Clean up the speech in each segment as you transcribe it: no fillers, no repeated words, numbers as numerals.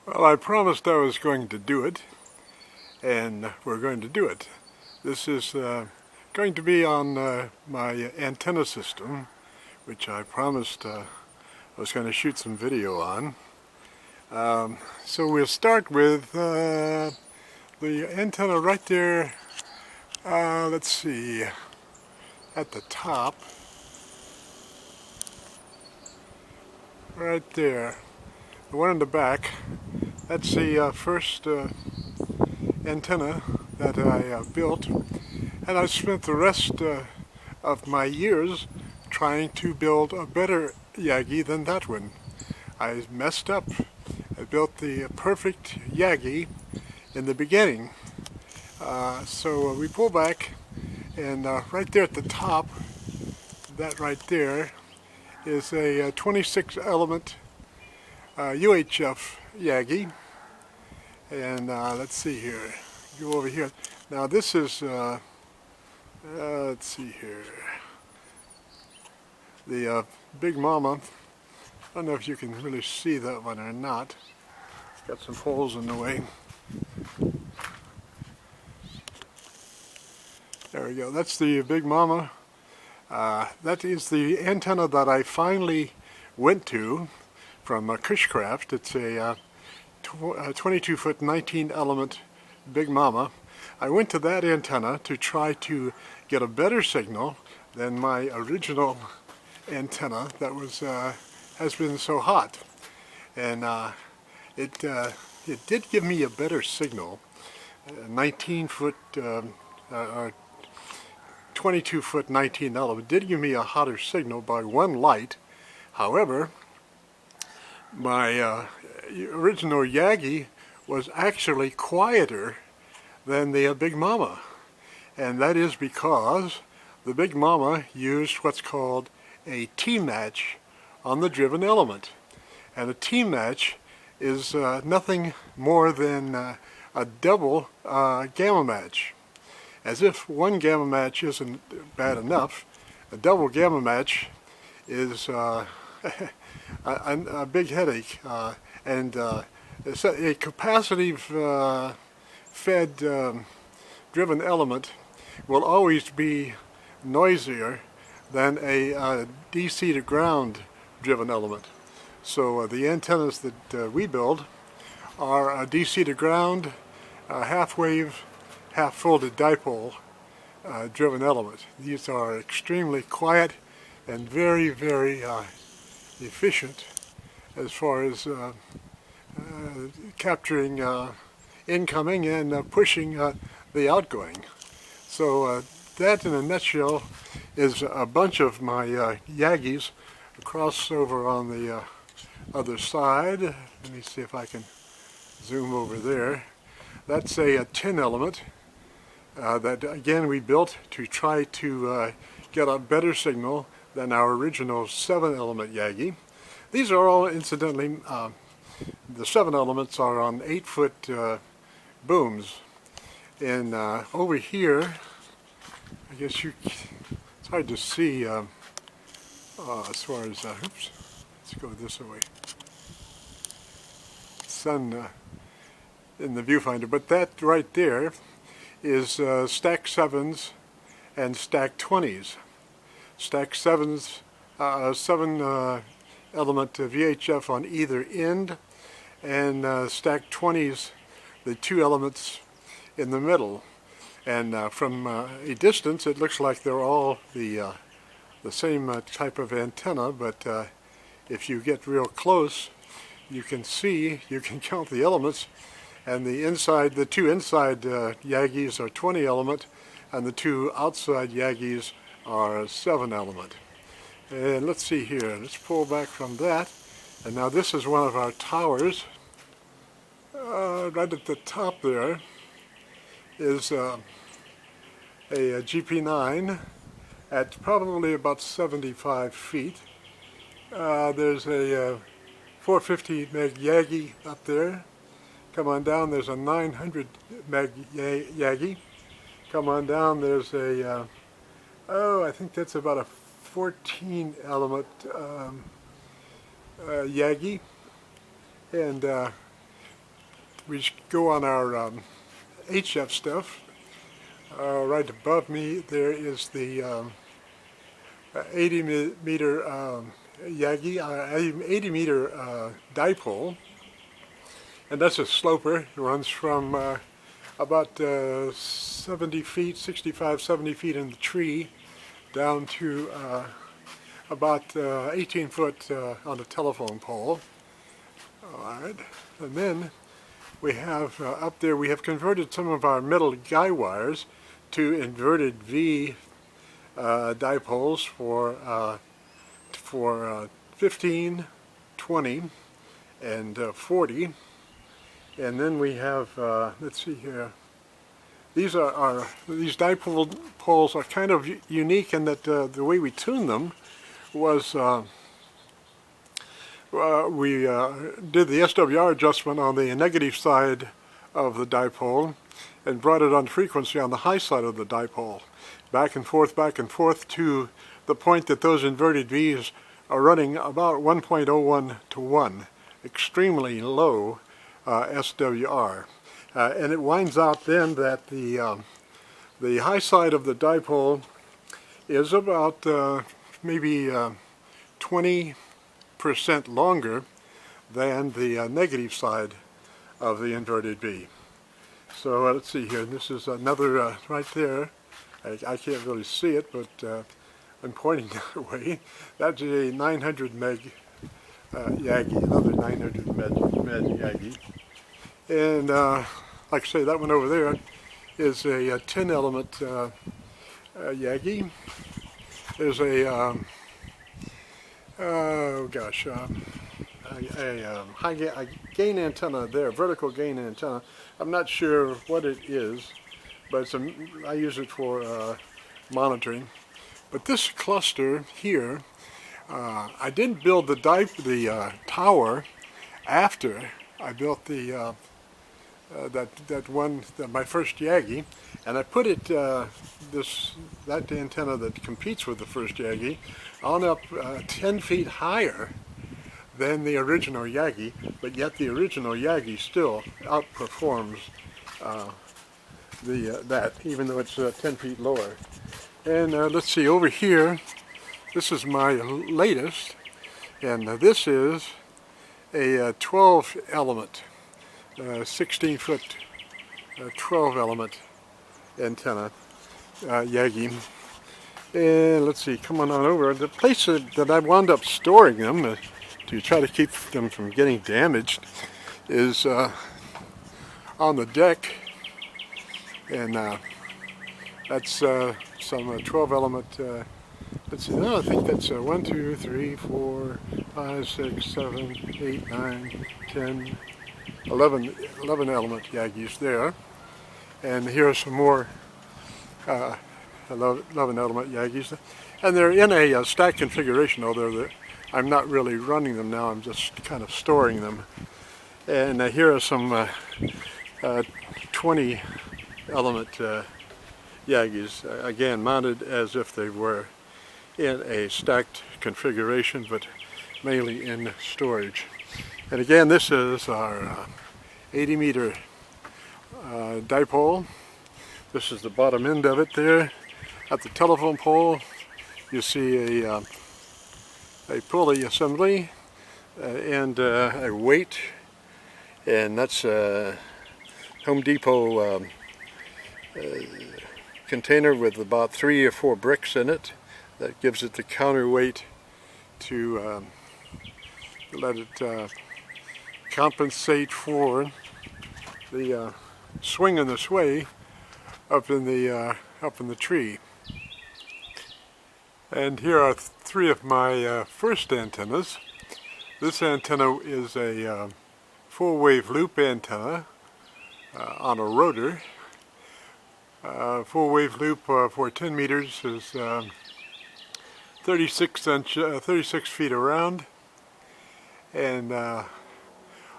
Well, I promised I was going to do it, and we're going to do it. This is going to be on my antenna system, which I promised I was going to shoot some video on. So we'll start with the antenna right there, let's see, at the top, right there. The one in the back, that's the first antenna that I built, and I spent the rest of my years trying to build a better Yagi than that one. I messed up. I built the perfect Yagi in the beginning. So we pull back, and right there at the top, that right there, is a 26 element UHF Yagi. And let's see here, go over here. Now this is, let's see here, the Big Mama. I don't know if you can really see that one or not. It's got some holes in the way. There we go, that's the Big Mama. That is the antenna that I finally went to from Cushcraft. It's a 22-foot 19 element Big Mama. I went to that antenna to try to get a better signal than my original antenna that was has been so hot, and it did give me a better signal. 19-foot 22-foot 19 element did give me a hotter signal by one light. However, my original Yagi was actually quieter than the Big Mama, and that is because the Big Mama used what's called a T-match on the driven element, and a T-match is nothing more than a double gamma match. As if one gamma match isn't bad enough, a double gamma match is a big headache, and it's a capacitive fed driven element will always be noisier than a DC to ground driven element. So the antennas that we build are a DC to ground, half wave, half folded dipole driven element. These are extremely quiet and very, very efficient as far as capturing incoming and pushing the outgoing. So that in a nutshell is a bunch of my Yagis. Across over on the other side. Let me see if I can zoom over there. That's a 10 element that again we built to try to get a better signal than our original 7 element Yagi. These are all, incidentally, the 7 elements are on 8-foot booms. And over here, I guess it's hard to see as far as, oops, let's go this way. Sun in the viewfinder, but that right there is stack 7s and stack 20s. Stack 7s, 7 element VHF on either end, and stack 20s, the 2 elements in the middle. And from a distance it looks like they're all the same type of antenna, but if you get real close you can see, you can count the elements, and the 2 inside Yagis are 20 element and the 2 outside Yagis are 7 element. And let's see here, let's pull back from that, and now this is one of our towers. Right at the top there is a GP9 at probably about 75 feet. There's a 450 meg Yagi up there. Come on down, there's a 900 meg Yagi. Come on down, there's a, I think that's about a 14 element Yagi. And we go on our HF stuff. Right above me there is the 80 meter Yagi, 80 meter dipole, and that's a sloper. It runs from about 70 feet, 65, 70 feet in the tree, down to about 18 foot on a telephone pole. Alright, and then we have up there, we have converted some of our metal guy wires to inverted V dipoles for 15, 20, and 40. And then we have, let's see here, these dipoles are kind of unique in that the way we tune them was we did the SWR adjustment on the negative side of the dipole and brought it on frequency on the high side of the dipole, back and forth to the point that those inverted V's are running about 1.01 to 1, extremely low SWR. And it winds out then that the high side of the dipole is about maybe 20% longer than the negative side of the inverted V. So let's see here, this is another right there. I can't really see it, but I'm pointing that way. That's a 900 meg Yagi, another 900 meg Yagi. And like I say, that one over there is a 10 element Yagi. There's a high gain antenna there, vertical gain antenna. I'm not sure what it is, but I use it for monitoring. But this cluster here, I didn't build the tower after I built the my first Yagi, and I put it that antenna that competes with the first Yagi on up 10 feet higher than the original Yagi, but yet the original Yagi still outperforms that, even though it's 10 feet lower. And let's see, over here, this is my latest, and this is a 12 element, 16 foot 12 element antenna Yagi. And let's see, come on over. The place that I wound up storing them to try to keep them from getting damaged is on the deck, and that's some 12 element, let's see, no, I think that's 1, 2, 3, 4, 5, 6, 7, 8, 9, 10, 11 element Yagis there. And here are some more 11 element Yagis. And they're in a stack configuration, although I'm not really running them now, I'm just kind of storing them. And here are some 20 element Yagis, again mounted as if they were in a stacked configuration, but mainly in storage. And again, this is our 80 meter dipole. This is the bottom end of it there. At the telephone pole, you see a pulley assembly and a weight, and that's a Home Depot container with about 3 or 4 bricks in it. That gives it the counterweight to let it compensate for the swing and the sway up in the tree. And here are 3 of my first antennas. This antenna is a full wave loop antenna on a rotor. Full wave loop for 10 meters is 36 feet around, and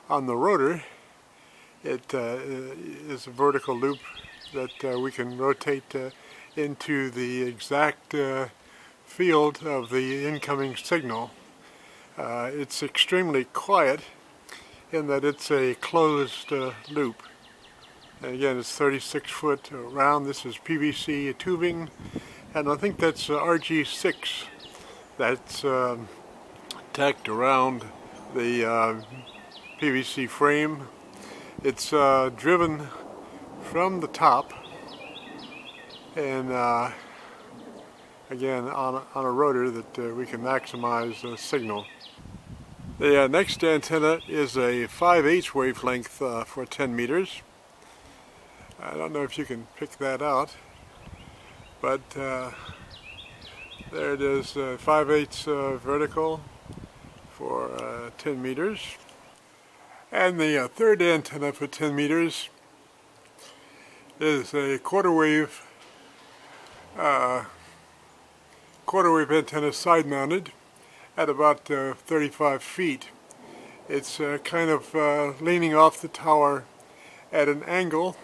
on the rotor it is a vertical loop that we can rotate into the exact field of the incoming signal. It's extremely quiet, in that it's a closed loop. And again, it's 36 foot round. This is PVC tubing, and I think that's RG6 that's tacked around the PVC frame. It's driven from the top, and again on a rotor that we can maximize the signal. The next antenna is a 5/8 wavelength for 10 meters. I don't know if you can pick that out, but there it is, 5/8 vertical for 10 meters. And the third antenna for 10 meters is a quarter wave antenna, side mounted at about 35 feet. It's kind of leaning off the tower at an angle.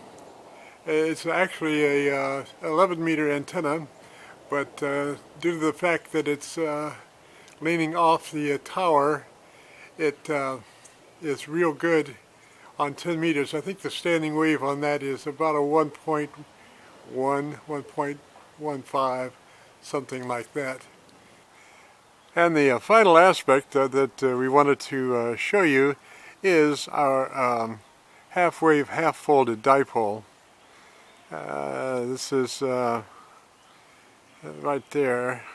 It's actually a 11-meter antenna, but due to the fact that it's leaning off the tower, it is real good on 10 meters. I think the standing wave on that is about a 1.1, 1.15, something like that. And the final aspect that we wanted to show you is our half-wave, half-folded dipole. This is right there,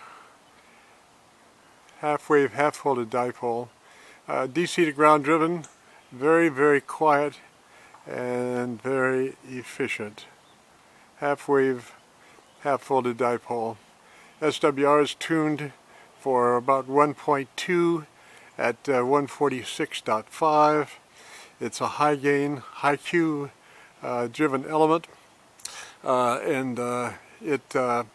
half-wave, half-folded dipole. DC to ground driven, very, very quiet and very efficient. Half-wave, half-folded dipole. SWR is tuned for about 1.2 at 146.5. It's a high gain, high Q driven element.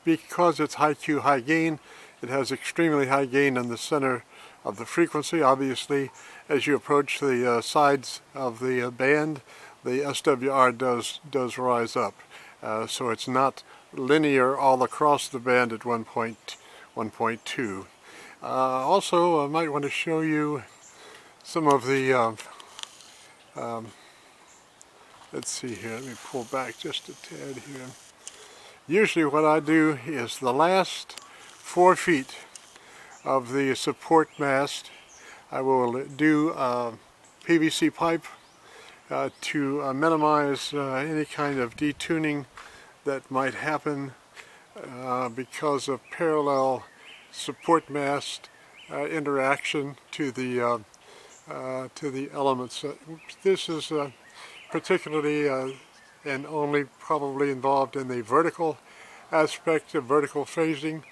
Because it's high Q, high gain, it has extremely high gain in the center of the frequency. Obviously, as you approach the sides of the band, the SWR does rise up. So it's not linear all across the band at 1.2. Also, I might want to show you some of the let's see here, let me pull back just a tad here. Usually what I do is the last 4 feet of the support mast, I will do PVC pipe to minimize any kind of detuning that might happen because of parallel support mast interaction to the elements. This is particularly and only probably involved in the vertical aspect of vertical phasing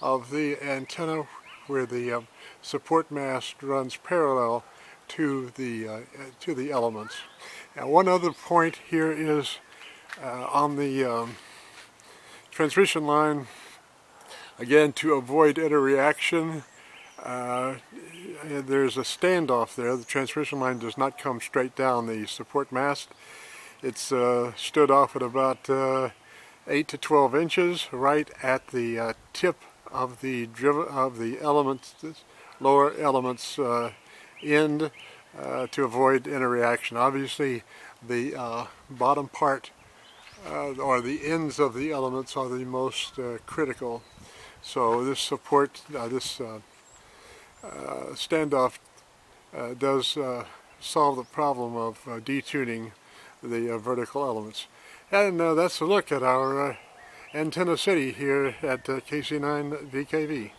of the antenna, where the support mast runs parallel to the elements. And one other point here is on the transmission line, again, to avoid interreaction, there's a standoff there. The transmission line does not come straight down the support mast. It's stood off at about 8 to 12 inches, right at the tip of the elements, lower elements end, to avoid interreaction. Obviously, the bottom part or the ends of the elements are the most critical. So this support, this standoff does solve the problem of detuning the vertical elements. And that's a look at our antenna city here at KC9VKV.